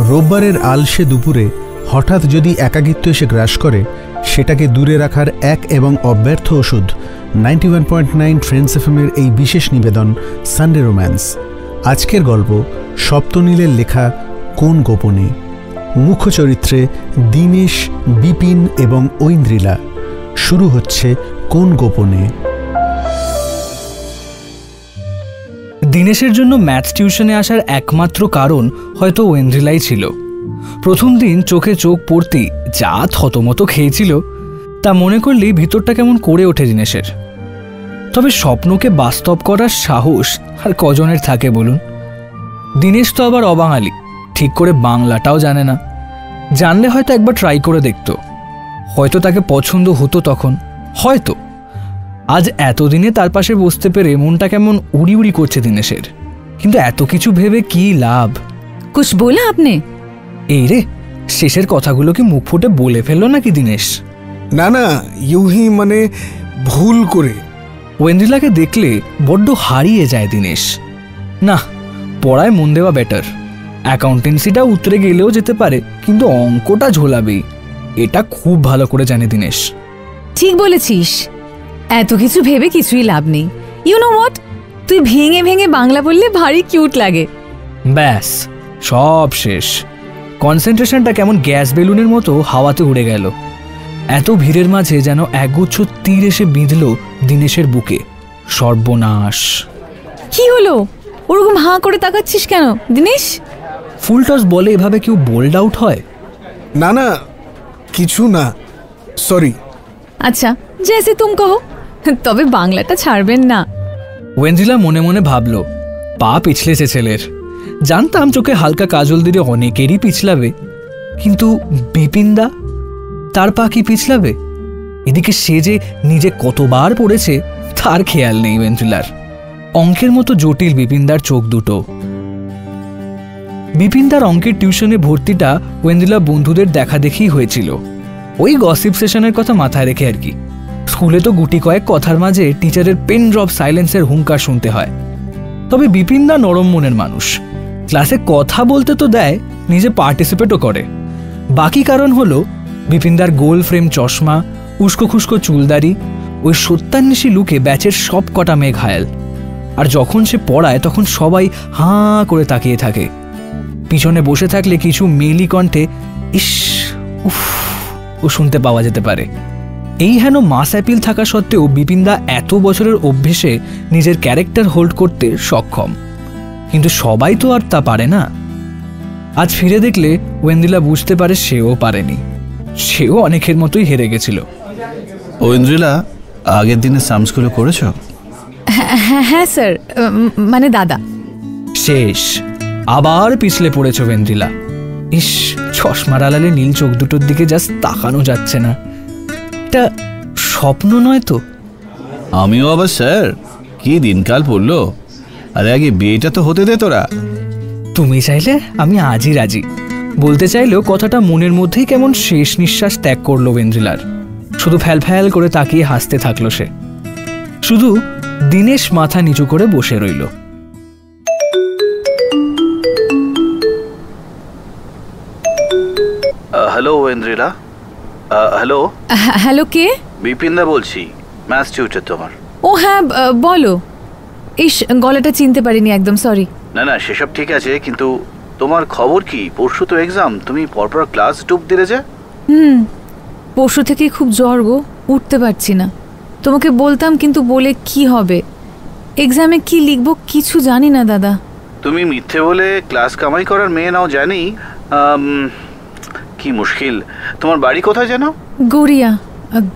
রোববারের আলসে দুপুরে হঠাৎ যদি একাকিত্ব এসে গ্রাস করে, সেটাকে দূরে রাখার এক এবং অব্যর্থ ওষুধ 91.9 ফ্রেন্ডস এফএমের এই বিশেষ নিবেদন সানডে রোম্যান্স। আজকের গল্প সপ্তনীলের লেখা কোন গোপনে। মুখ্য চরিত্রে দীনেশ, বিপিন এবং ঐন্দ্রিলা। শুরু হচ্ছে কোন গোপনে। দীনেশের জন্য ম্যাথস টিউশনে আসার একমাত্র কারণ হয়তো ঐন্দ্রিলাই ছিল। প্রথম দিন চোখে চোখ পড়তেই যা থতমতো খেয়েছিল তা মনে করলেই ভিতরটা কেমন করে ওঠে দীনেশের। তবে স্বপ্নকে বাস্তব করার সাহস আর কজনের থাকে বলুন? দীনেশ তো আবার অবাঙালি, ঠিক করে বাংলাটাও জানে না। জানলে হয়তো একবার ট্রাই করে দেখত, হয়তো তাকে পছন্দ হতো তখন, হয়তো। আজ এতদিনে তার পাশে বসতে পেরে মনটা কেমন উড়ি উড়ি করছে দীনেশের। কিন্তু এত কিছু ভেবে কি লাভ? কুছ বলা আপনি? এই রে, শেষের কথাগুলো কি মুখ ফুটে বলে ফেললো নাকি দীনেশ? না না, ইউহি মানে ভুল করে। ঐন্দ্রিলাকে দেখলে বড্ড হারিয়ে যায় দীনেশ। না, পড়ায় মন দেওয়া বেটার। অ্যাকাউন্টেন্সিটা উতরে গেলেও যেতে পারে, কিন্তু অঙ্কটা ঝোলাবেই, এটা খুব ভালো করে জানে দীনেশ। ঠিক বলেছিস, এত কিছু ভেবে কিছুই লাভ নেই। ইউ নো হোয়াট, তুই ভেঙে ভেঙে বাংলা বললে ভারী কিউট লাগে। ব্যাস, সব শেষ। কনসেন্ট্রেশনটা কেমন গ্যাস বেলুনের মতো হাওয়াতে উড়ে গেল। এত ভিড়ের মাঝে যেন একগুচ্ছ তীর এসে বিঁধল দীনেশের বুকে। সর্বনাশ! কি হলো? ওরকম হাঁ করে তাকাচ্ছিস কেন দীনেশ? ফুল টস বলে এভাবে কেউ বোল্ড আউট হয়? না না, কিছু না, সরি। আচ্ছা, জেসে তুম কহো, তবে বাংলাটা ছাড়বেন না। ঐন্দ্রিলা মনে মনে ভাবল, পা পিছলেছে ছেলের। জানতাম চোখে হালকা কাজল দিলে অনেকেরই পিছলাবে, কিন্তু বিপিনদা, তার পা কি পিছলাবে? এদিকে সে যে নিজে কতবার পড়েছে তার খেয়াল নেই ঐন্দ্রিলার। অঙ্কের মতো জটিল বিপিনদার চোখ দুটো। বিপিনদার অঙ্কের টিউশনে ভর্তিটা ঐন্দ্রিলা বন্ধুদের দেখা দেখেই হয়েছিল। ওই গসিপ সেশনের কথা মাথায় রেখে আর কি। স্কুলে তো গুটি কয়েক কথার মাঝে টিচারের পেন ড্রপ সাইলেন্সের হুঙ্কার শুনতে হয়। তবে বিপিনদা নরম মনের মানুষ, ক্লাসে কথা বলতে তো দেয়, নিজে পার্টিসিপেটও করে। বাকি কারণ হলো বিপিনদার গোল ফ্রেম চশমা, উস্কো খুস্কো চুলদারি, ওই সত্যান্বেষী লুকে ব্যাচের সব কটা মেয়ে ঘায়াল। আর যখন সে পড়ায় তখন সবাই হাঁ করে তাকিয়ে থাকে। পিছনে বসে থাকলে কিছু মেলি কণ্ঠে ইস উফ ও শুনতে পাওয়া যেতে পারে। এই হেন মাস অ্যাপিল থাকা সত্ত্বেও বিপিনদা এত বছরের অভ্যেসে নিজের ক্যারেক্টার হোল্ড করতে সক্ষম। কিন্তু সবাই তো আর তা পারে না। আজ ফিরে দেখলে ঐন্দ্রিলা বুঝতে পারে সেও পারেনি, সেও অনেকের মতোই হেরে গেছিল। ঐন্দ্রিলা, আগের দিনে সামসগুলো করেছো? হ্যাঁ স্যার, মানে দাদা। শেষ, আবার পিছলে পড়েছ ঐন্দ্রিলা। ইস, চশমার আড়ালে নীল চোখ দুটোর দিকে জাস্ট তাকানো যাচ্ছে না। এটা স্বপ্ন নয় তো? আমিও আবার স্যার, কি দিনকাল পড়লো। আরে আগে বিয়েটা তো হতে দে তোরা। তুমি চাইলে আমি আজই রাজি। বলতে চাইলেও কথাটা মনের মধ্যেই কেমন শেষ নিঃশ্বাস ত্যাগ করলো ঐন্দ্রিলার। শুধু ফ্যাল ফ্যাল করে তাকিয়ে হাসতে থাকলো সে। শুধু দীনেশ মাথা নিচু করে বসে রইল। হ্যালো ঐন্দ্রিলা। হ্যালো। হ্যালো, কে? বিপিনদা বলছি, ম্যাথস টিউটর তোমার। ও হ্যাঁ, বলো। ইস, গলাটা চিনতে পারিনি একদম, সরি। না না, সেসব ঠিক আছে, কিন্তু তোমার খবর কি? পরশু তো এক্সাম, তুমি পরপর ক্লাস ডুব দিলে যে। পরশু থেকে খুব জ্বর গো, উঠতে পারছি না। তোমাকে বলতাম, কিন্তু বলে কি হবে? এক্সামে কি লিখবো কিছু জানি না দাদা। তুমি মিথ্যে বলে ক্লাস কামাই করার মেয়ে নাও জানি, কি মুশকিল। তোমার বাড়ি কোথায় জানো? গড়িয়া।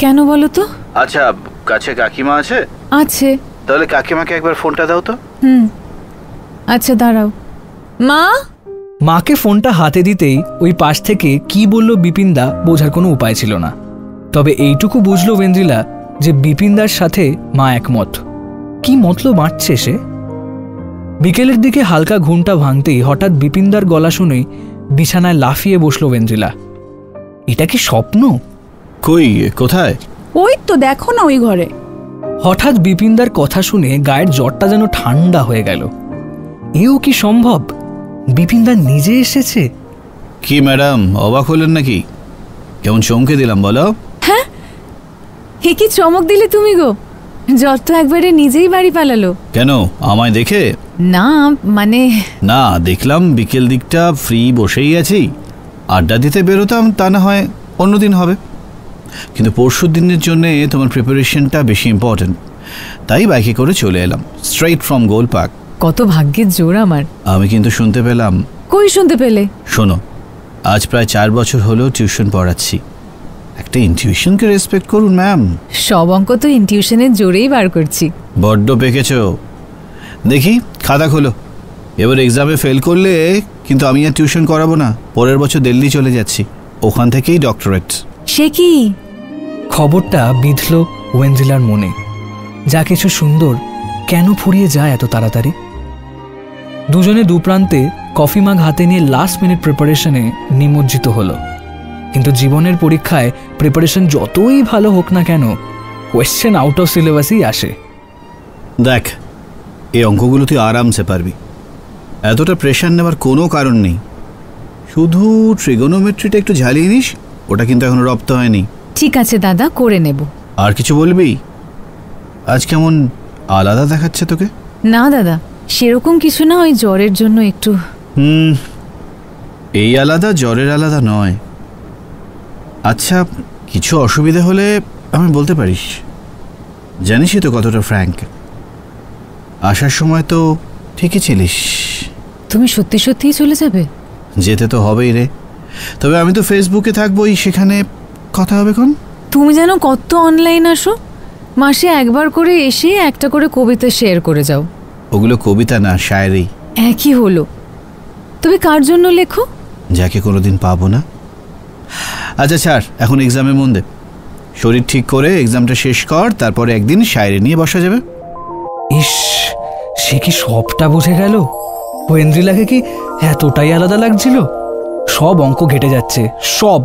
কেন বলো তো? আচ্ছা, কাছে কাকিমা আছে? আছে। তাহলে কাকিমাকে একবার ফোনটা দাও তো। আচ্ছা দাঁড়াও। মা। মাকে ফোনটা হাতে দিতেই ওই পাশ থেকে কি বলল বিপিনদা বোঝার কোনো উপায় ছিল না। তবে এইটুকু বুঝলো ঐন্দ্রিলা যে বিপিনদার সাথে মা একমত। কি মতলব বাঁটছে সে? বিকেলের দিকে হালকা ঘুমটা ভাঙতেই হঠাৎ বিপিনদার গলা শুনেই বিছানায় লাফিয়ে বসলো ঐন্দ্রিলা। এটা কি স্বপ্ন? কই, কোথায়? ওই তো দেখো না, ওই ঘরে। হঠাৎ বিপিনদার কথা শুনে গায়ের জ্বরটা যেন ঠান্ডা হয়ে গেল। এও কি সম্ভব? বিপিনদা নিজে এসেছে? কি ম্যাডাম, অবাক হলেন নাকি? কেমন চমকে দিলাম বলো? হ্যাঁ, হে কি চমক দিলে তুমি গো! জ্বর তো একবারে নিজেই বাড়ি পালালো। কেন, আমায় দেখে? না মানে না, দেখলাম বিকেল দিকটা ফ্রি বসেই আছি, আড্ডা দিতে বেরোতাম, তা না হয় অন্যদিন হবে, কিন্তু পরশু দিনের জন্য তোমার প্রিপারেশনটা বেশি ইম্পর্টেন্ট, তাই বাইকে করে চলে এলাম স্ট্রেইট ফ্রম গোল পার্ক। কত ভাগ্যের জোর আমার। আমি কিন্তু শুনতে পেলাম। কই শুনতে পেলে? শোনো, আজ প্রায় 4 বছর হলো টিউশন পড়াচ্ছি। একটা ইনটিউশনকে রেসপেক্ট করুন ম্যাম। সব অঙ্ক তো ইনটিউশনের জোরেই বার করছি। বড্ড পেকেছ। দেখি খাতা খোলো। এবার এক্সামে ফেল করলে কিন্তু আমি আর টিউশন করাবো না। পরের বছর দিল্লি চলে যাচ্ছি, ওখান থেকেই ডক্টরেট। সে কি? খবরটা বিঁধল ওয়েন্দ্রিলার মনে। যা কিছু সুন্দর কেন ফুরিয়ে যায় এত তাড়াতাড়ি? দুজনে দুপ্রান্তে কফি মাগ হাতে নিয়ে লাস্ট মিনিট প্রিপারেশনে নিমজ্জিত হলো। কিন্তু জীবনের পরীক্ষায় প্রিপারেশন যতই ভালো হোক না কেন, কোয়েশ্চেন আউট অফ সিলেবাসই আসে। দেখ, এই অঙ্কগুলো তুই আরামসে পারবি, এতটা প্রেশার নেওয়ার কোনো কারণ নেই। শুধু ট্রিগোনোমেট্রিটা একটু ঝালিয়ে নিস, ওটা কিন্তু এখনো রপ্ত হয়নি। ঠিক আছে দাদা, করে নেব। আর কিছু বলবি? আজ কেমন আলাদা দেখাচ্ছে তোকে? না দাদা, সেরকম কিছু না, ওই জ্বরের জন্য একটু। এই আলাদা জ্বরের আলাদা নয়। আচ্ছা, কিছু অসুবিধা হলে আমি বলতে পারিস, জানিসই তো কতটা ফ্র্যাঙ্ক। আসার সময় তো ঠিকই ছিলিস। তুমি সত্যি সত্যিই চলে যাবে? যেতে তো হবেই রে, তবে আমি তো ফেসবুকে থাকবোই, সেখানে কথা হবে। কোন তুমি যেন কত অনলাইন আসো, মাসে একবার করে এসে একটা করে কবিতা শেয়ার করে যাও। ওগুলো কবিতা না, শায়েরি। একই হলো। তবে কার জন্য লেখো? যাকে কোনোদিন পাবো না। আচ্ছা ছাড়, এখন এক্সামে মন দে। শরীর ঠিক করে এক্সামটা শেষ কর, তারপরে একদিন শায়েরি নিয়ে বসা যাবে। ইস, সে কি সবটা বুঝে গেল? ওয়েন্দ্রিলাকে কি এতটাই আলাদা লাগছিল? সব অঙ্ক ঘেটে যাচ্ছে, সব।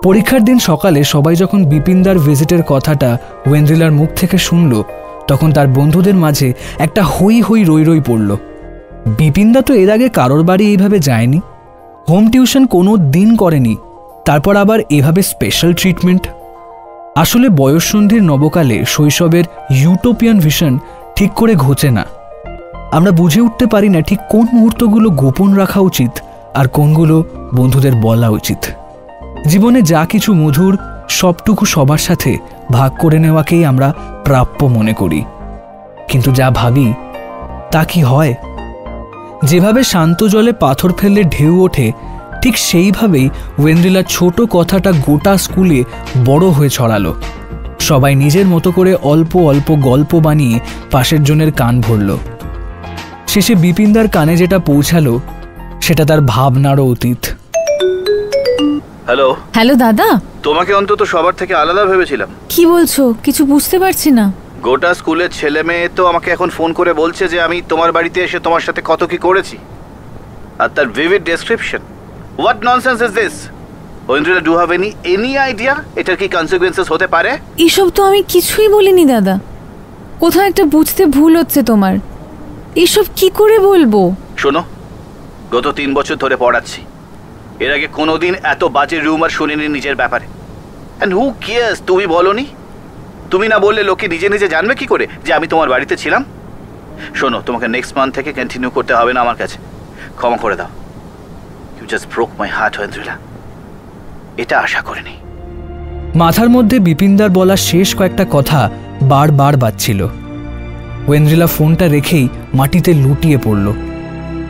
পরীক্ষার দিন সকালে সবাই যখন বিপিনদার ভিজিটের কথাটা ওয়েন্দ্রিলার মুখ থেকে শুনল, তখন তার বন্ধুদের মাঝে একটা হই হই রই রই পড়ল। বিপিনদা তো এর আগে কারোর বাড়ি এইভাবে যায়নি, হোম টিউশন কোনো দিন করেনি, তারপর আবার এভাবে স্পেশাল ট্রিটমেন্ট। আসলে বয়ঃসন্ধির নবকালে শৈশবের ইউটোপিয়ান ভিশন ঠিক করে ঘোচে না। আমরা বুঝে উঠতে পারি না ঠিক কোন মুহূর্তগুলো গোপন রাখা উচিত আর কোনগুলো বন্ধুদের বলা উচিত। জীবনে যা কিছু মধুর, সবটুকু সবার সাথে ভাগ করে নেওয়াকেই আমরা প্রাপ্য মনে করি, কিন্তু যা ভাবি তা কি হয়? যেভাবে শান্ত জলে পাথর ফেললে ঢেউ ওঠে, ঠিক সেইভাবেই ওয়েন্দ্রিলার ছোট কথাটা গোটা স্কুলে বড় হয়ে ছড়ালো। সবাই নিজের মতো করে অল্প অল্প গল্প বানিয়ে পাশের জনের কান ভরল। শেষে বিপিনদার কানে যেটা পৌঁছালো সেটা তার ভাবনারও অতীত। হ্যালো। হ্যালো দাদা। তোমাকে অন্তত সবার থেকে আলাদা ভেবেছিলাম। কি বলছো? কিছু বুঝতে পারছি না। গোটা স্কুলের ছেলে মেয়ে তো আমাকে এখন ফোন করে বলছে যে আমি তোমার বাড়িতে এসে তোমার সাথে কত কি করেছি, আর তার vivid description. What nonsense is this? Oindrila, do have any idea এটার কি কনসিকুয়েন্সেস হতে পারে? এসব তো আমি কিছুই বলিনি দাদা। কোথাও একটা বুঝতে ভুল হচ্ছে তোমার। এসব কি করে বলবো? শোনো, গত 3 বছর ধরে পড়াচ্ছি, এর আগে কোনোদিন এত বাজে রুমার শুনিনি নিজের ব্যাপারে। And who cares? তুমি বলনি? তুমি না বললে লোকে নিজে নিজে জানবে কি করে যে আমি তোমার বাড়িতে ছিলাম? শোনো, তোমাকে নেক্সট মান্থ থেকে কন্টিনিউ করতে হবে না আমার কাছে। ক্ষমা করে দাও। You just broke my heart Oindrila. এটা আশা করিনি। মাথার মধ্যে বিপিনদার বলা শেষ কয়েকটা কথা বারবার বাজছিল। ওয়েন্দ্রিলা ফোনটা রেখেই মাটিতে লুটিয়ে পড়ল।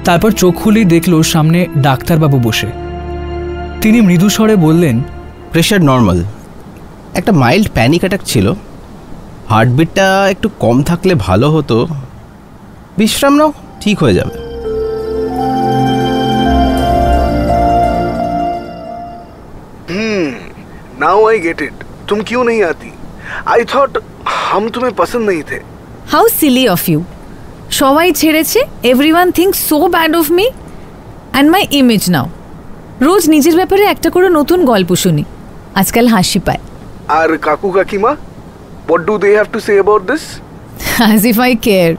তারপর চোখ খুলেই দেখল সামনে ডাক্তারবাবু বসে। তিনি মৃদু স্বরে বললেন, প্রেশার নর্মাল, একটা মাইল্ড প্যানিক অ্যাটাক ছিল, হার্টবিটটা একটু কম থাকলে ভালো হতো, বিশ্রাম নাও, ঠিক হয়ে যাবে। Now I get it. तुम क्यों नहीं आती? आई थॉट हम तुम्हें पसंद नहीं थे। How silly of you. সবাই ছেড়েছে। Everyone thinks so bad of me and my image now. রোজ নিজের ব্যাপারে একটা করে নতুন গল্প শুনি, আজকাল হাসি পায়। আর কাকু কাকিমা, what do they have to say about this? As if I care.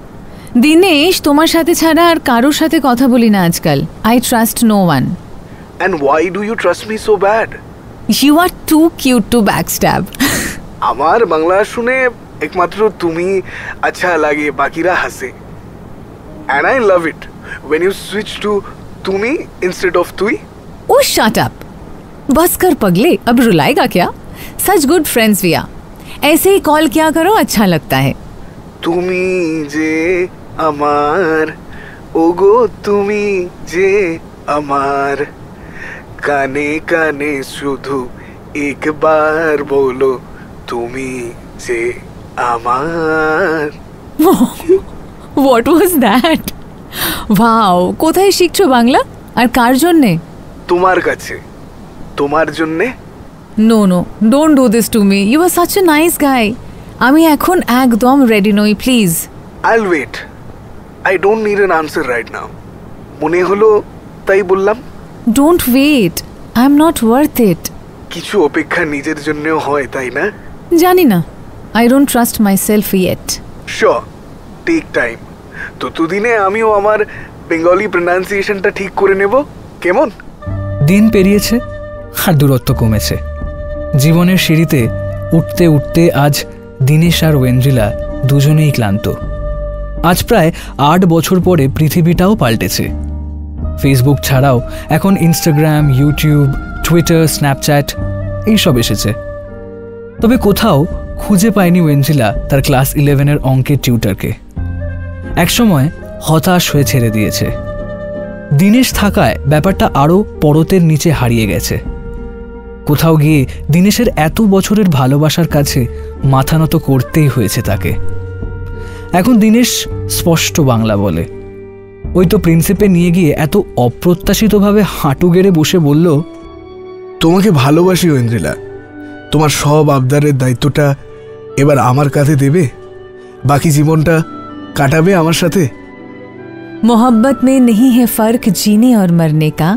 Dinesh, তোমার সাথে ছাড়া আর কারোর সাথে কথা বলি না আজকাল। I trust no one. And why do you trust me so bad? You are too cute to backstab. আমার বাংলা শুনে একমাত্র তুমি আচ্ছা লাগে, বাকিরা হাসে। And I love it when you switch to তুমি instead of তুই। Oh, shut up. बस कर पगले, अब रुलाएगा क्या? Such good friends we are. ऐसे ही कॉल किया करो, अच्छा लगता है। তুমি যে আমার, ওগো তুমি যে আমার, কানে কানে শুধু একবার বলো তুমি যে আমার। What was that? Wow, কোথায় শিখছো বাংলা আর কার জন্যে? তোমার কাছে, তোমার জন্যে। No, no, don't do this to me. You are such a nice guy. আমি এখন একদম রেডি নই, please. I'll wait. I don't need an answer right now. মনে হলো তাই বললাম। Don't wait. I'm not worth it. কিছু অপেক্ষা নিজের জন্যও হয়, তাই না? জানি না। I don't trust myself yet. Sure, take time. ততদিনে আমিও আমার বেঙ্গলি প্রনাউন্সিয়েশনটা ঠিক করে নেব, কেমন? দিন পেরিয়েছে আর দূরত্ব কমেছে। জীবনের সিঁড়িতে উঠতে উঠতে আজ দীনেশ আর ওয়েন্দ্রিলা দুজনেই ক্লান্ত। আজ প্রায় 8 বছর পরে পৃথিবীটাও পাল্টেছে। ফেসবুক ছাড়াও এখন ইনস্টাগ্রাম, ইউটিউব, টুইটার, স্ন্যাপচ্যাট এইসব এসেছে। তবে কোথাও খুঁজে পায়নি ওয়েন্দ্রিলা তার ক্লাস 11-এর অঙ্কের টিউটারকে। একসময় হতাশ হয়ে ছেড়ে দিয়েছে। দীনেশ থাকায় ব্যাপারটা আরও পরতের নিচে হারিয়ে গেছে। কোথাও গিয়ে দীনেশের এত বছরের ভালোবাসার কাছে মাথা নত করতেই হয়েছে তাকে। এখন দীনেশ স্পষ্ট বাংলা বলে। ওই তো প্রিন্সিপে নিয়ে গিয়ে এত অপ্রত্যাশিতভাবে হাঁটু গেড়ে বসে বলল, তোমাকে ভালোবাসি ওয়েন্দ্রিলা। তোমার সব আবদারের দায়িত্বটা এবার আমার কাঁধে দেবে, বাকি জীবনটা কাটাবে আমার সাথে। मोहब्बत में नहीं है फर्क जीने और मरने का,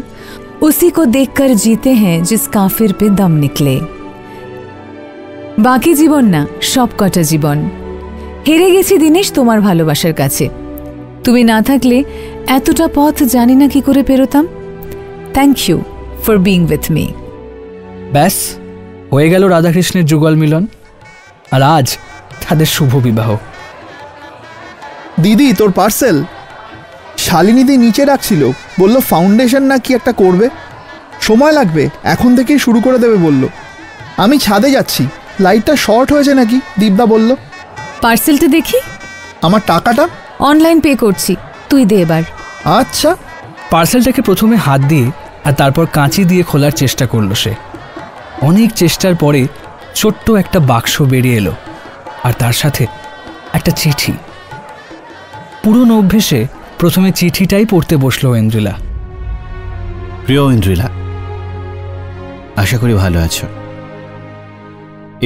उसी को देखकर जीते हैं जिस काफिर पे दम निकले। বাকি জীবন না, সব কটা জীবন। হেরে গেছি দীনেশ তোমার ভালোবাসার কাছে। তুমি না থাকলে এতটা পথ জানি না কি করে পেরোতাম। Thank you for being with me. ব্যাস হয়ে গেল রাধাকৃষ্ণের যুগল মিলন, আর আজ তাদের শুভ বিবাহ। দিদি, তোর পার্সেল। শালিনীদি নিচে রাখছিল, বলল ফাউন্ডেশন না কি একটা করবে, সময় লাগবে, এখন থেকেই শুরু করে দেবে বলল। আমি ছাদে যাচ্ছি, লাইটটা শর্ট হয়েছে নাকি দীপদা বলল। পার্সেলটা দেখি। আমার টাকাটা অনলাইন পে করছি, তুই দে এবার। আচ্ছা। পার্সেলটাকে প্রথমে হাত দিয়ে আর তারপর কাঁচি দিয়ে খোলার চেষ্টা করলো সে। অনেক চেষ্টার পরে ছোট্ট একটা বাক্স বেরিয়ে এলো, আর তার সাথে একটা চিঠি। পুরনো অভ্যেসে প্রথমে চিঠিটাই পড়তে বসলো ইন্দ্রিলা। প্রিয় ইন্দ্রিলা, আশা করি ভালো আছো।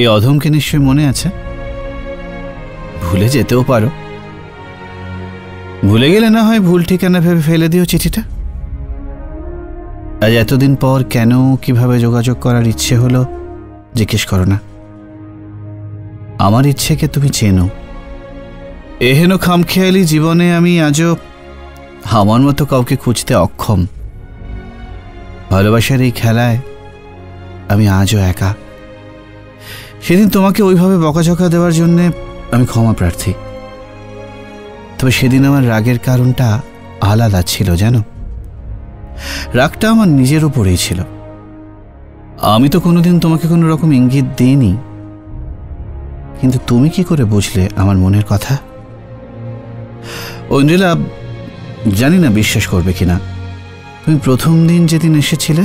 এই অধমকে নিশ্চয়ই মনে আছে, ভুলে যেতেও পারো। ভুলে গেলে না হয় ভুল ঠিকানা ভেবে ফেলে দিও চিঠিটা। আজ এতদিন পর কেন কিভাবে যোগাযোগ করার ইচ্ছে হলো জিজ্ঞেস করো না। আমার ইচ্ছেকে তুমি চেনো। এহেন খামখেয়ালি জীবনে আমি আজও আমার মতো কাউকে খুঁজতে অক্ষম। ভালোবাসার এই খেলায় আমি আজও একা। সেদিন তোমাকে ওইভাবে বকাঝকা দেওয়ার জন্যে আমি ক্ষমা প্রার্থী। তবে সেদিন আমার রাগের কারণটা আলাদা ছিল, জানো। রাগটা আমার নিজের উপরেই ছিল। আমি তো কোনোদিন তোমাকে কোনো রকম ইঙ্গিত দিইনি, কিন্তু তুমি কি করে বুঝলে আমার মনের কথা? ইন্দ্রিলা, জানি না বিশ্বাস করবে কিনা, তুমি প্রথম দিন যেদিন এসেছিলে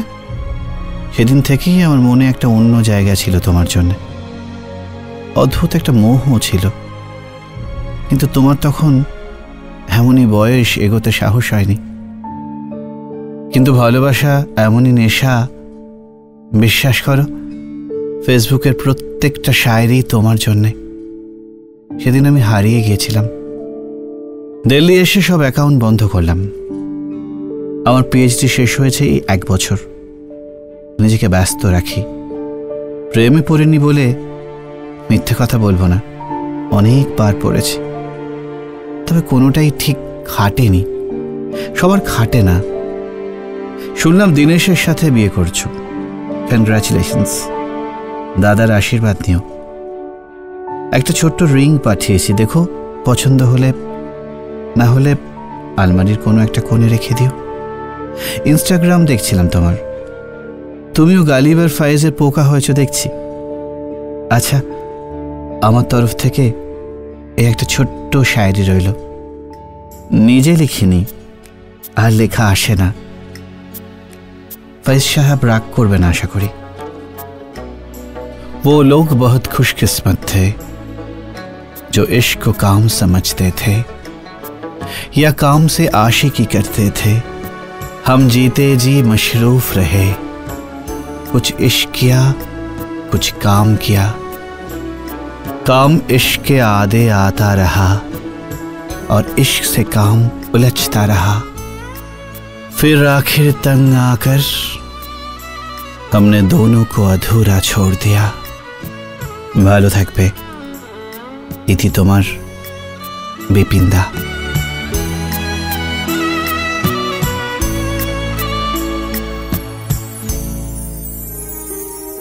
সেদিন থেকেই আমার মনে একটা অন্য জায়গা ছিল তোমার জন্য। অদ্ভুত একটা মোহ ছিল, কিন্তু তোমার তখন এমনই বয়স, এগোতে সাহস হয়নি। কিন্তু ভালোবাসা এমনই নেশা, বিশ্বাস করো, ফেসবুকের প্রত্যেকটা শায়েরি তোমার জন্যে। সেদিন আমি হারিয়ে গিয়েছিলাম। দিল্লি এসে সব অ্যাকাউন্ট বন্ধ করলাম। আমার পিএইচডি শেষ হয়েছে এই 1 বছর। নিজেকে ব্যস্ত রাখি। প্রেমে পড়িনি বলে মিথ্যে কথা বলবো না, অনেকবার পড়েছি, তবে কোনোটাই ঠিক খাটেনি। সবার খাটে না। শুনলাম দিনেশের সাথে বিয়ে করছো। কনগ্রাচুলেশনস। দাদার আশীর্বাদ নিও। একটা ছোট্ট রিং পাঠিয়েছি, দেখো পছন্দ হলে, না হলে আলমারির কোনো একটা কোণে রেখে দিও। ইনস্টাগ্রাম দেখছিলাম তোমার, তুমিও গালিব আর ফায়েজের পোকা হয়েছো দেখছি। আচ্ছা, আমার তরফ থেকে এই একটা ছোট্ট শায়রি রইল, নিজে লিখিনি আর লেখা আসে না। फैज साहब राग करबेन आशा करी। वो लोग बहुत खुशकिस्मत थे जो इश्क को काम समझते थे या काम से आशिकी करते थे। हम जीते जी मशरूफ रहे, कुछ इश्क किया कुछ काम किया। काम इश्क के आदे आता रहा और इश्क से काम उलझता रहा। फिर आखिर तंग आकर हमने दोनों को अधूरा छोड़ दिया। ভালো থাকবে, ইতি তোমার বিপিনদা।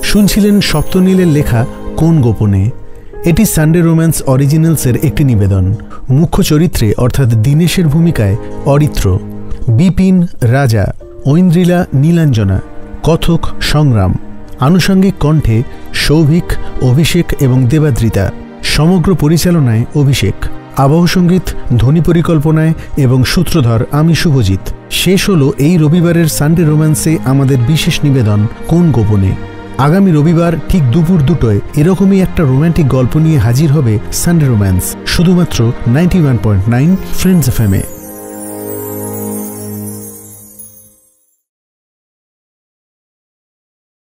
শুনছিলেন সপ্তনীলের লেখা কোন গোপনে। এটি সানডে রোম্যান্স অরিজিনালসের একটি নিবেদন। মুখ্য চরিত্রে অর্থাৎ দীনেশের ভূমিকায় অরিত্র, বিপিন রাজা, ঐন্দ্রিলা নীলাঞ্জনা, কথক সংগ্রাম, আনুষঙ্গিক কণ্ঠে সৌভিক, অভিষেক এবং দেবাদ্রিতা, সমগ্র পরিচালনায় অভিষেক, আবহ সঙ্গীত, ধ্বনি পরিকল্পনায় এবং সূত্রধর আমি শুভজিৎ। শেষ হলো এই রবিবারের সানডে রোম্যান্সে আমাদের বিশেষ নিবেদন কোন গোপনে। আগামী রবিবার ঠিক দুপুর 2টায় এরকমই একটা রোম্যান্টিক গল্প নিয়ে হাজির হবে সানডে রোম্যান্স, শুধুমাত্র 91.9 ফ্রেন্ডস এফএম এ।